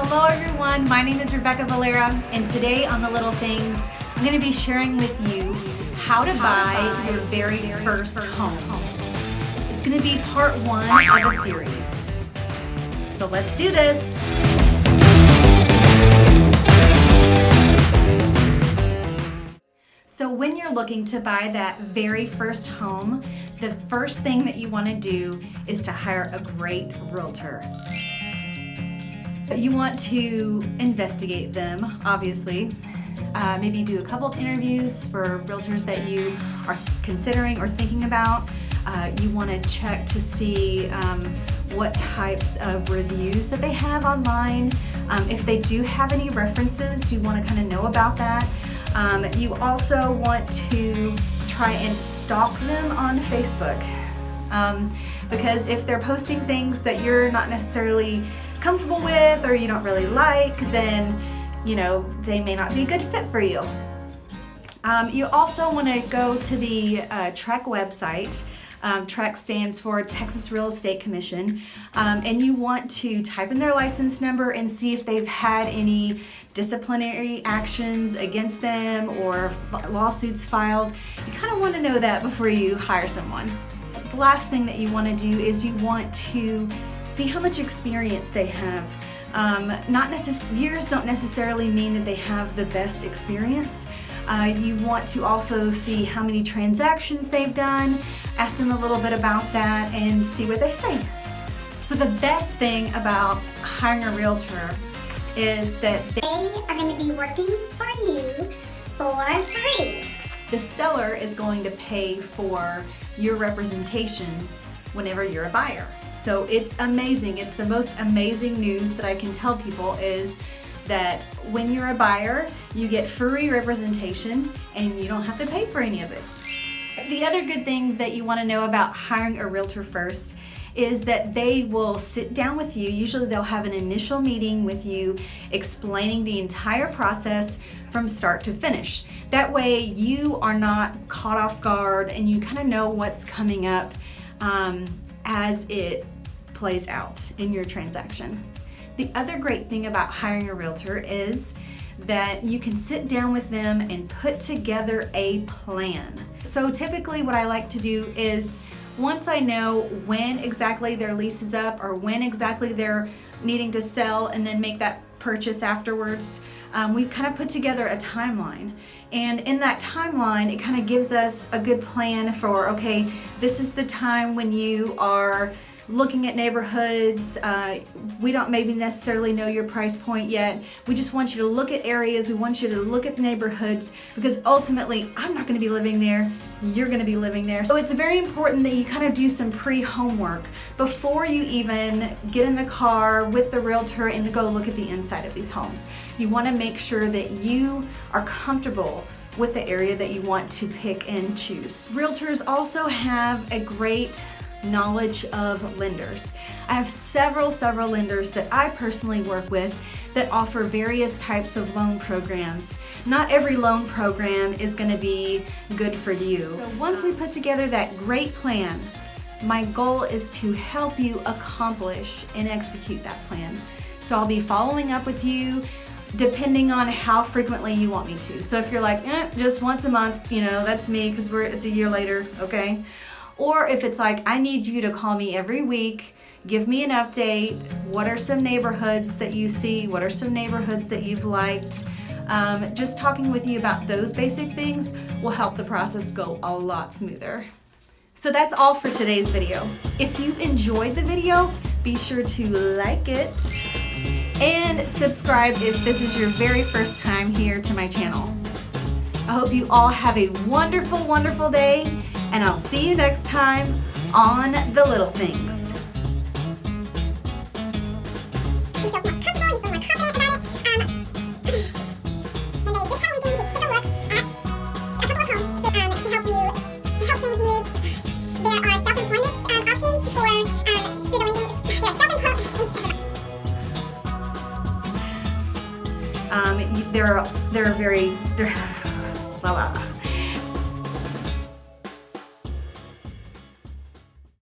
Hello everyone, my name is Valera, and today on The Little Things, I'm going to be sharing with you how to buy your very first home. It's going to be part one of a series. So let's do this. So when you're looking to buy that very first home, the first thing that you want to do is to hire a great realtor. You want to investigate them, obviously. Maybe do a couple of interviews for realtors that you are considering or thinking about. You want to check to see what types of reviews that they have online. If they do have any references, you want to kind of know about that. You also want to try and stalk them on Facebook. Because if they're posting things that you're not necessarily comfortable with or you don't really like, then they may not be a good fit for you. You also want to go to the TREC website. TREC stands for Texas Real Estate Commission, and you want to type in their license number and see if they've had any disciplinary actions against them or lawsuits filed. You kind of want to know that before you hire someone. The last thing that you want to do is you want to see how much experience they have. Years don't necessarily mean that they have the best experience. You want to also see how many transactions they've done, ask them a little bit about that, and see what they say. So the best thing about hiring a realtor is that they are going to be working for you for free. The seller is going to pay for your representation whenever you're a buyer. So it's amazing. It's the most amazing news that I can tell people is that when you're a buyer, you get free representation and you don't have to pay for any of it. The other good thing that you want to know about hiring a realtor first is that they will sit down with you. Usually they'll have an initial meeting with you explaining the entire process from start to finish. That way you are not caught off guard and you kind of know what's coming up as it plays out in your transaction. The other great thing about hiring a realtor is that you can sit down with them and put together a plan. So typically what I like to do is once I know when exactly their lease is up or when exactly they're needing to sell and then make that purchase afterwards, we kind of put together a timeline. And in that timeline, it kind of gives us a good plan for, okay, this is the time when you are looking at neighborhoods. We don't maybe necessarily know your price point yet. We just want you to look at areas. We want you to look at neighborhoods because ultimately I'm not going to be living there. You're going to be living there. So it's very important that you kind of do some pre-homework before you even get in the car with the realtor and go look at the inside of these homes. You want to make sure that you are comfortable with the area that you want to pick and choose. Realtors also have a great knowledge of lenders. I have several lenders that I personally work with that offer various types of loan programs. Not every loan program is going to be good for you. So once we put together that great plan, my goal is to help you accomplish and execute that plan. So I'll be following up with you depending on how frequently you want me to. So if you're like, just once a month, that's me because it's a year later, okay? Or if it's like, I need you to call me every week, give me an update. What are some neighborhoods that you see? What are some neighborhoods that you've liked? Just talking with you about those basic things will help the process go a lot smoother. So that's all for today's video. If you enjoyed the video, be sure to like it and subscribe if this is your very first time here to my channel. I hope you all have a wonderful, wonderful day, and I'll see you next time on The Little Things. You feel more comfortable, you feel more confident about it. And they just had a weekend to take a look at a couple of homes to help things move. There are self-employment options for through the lending. There are they're very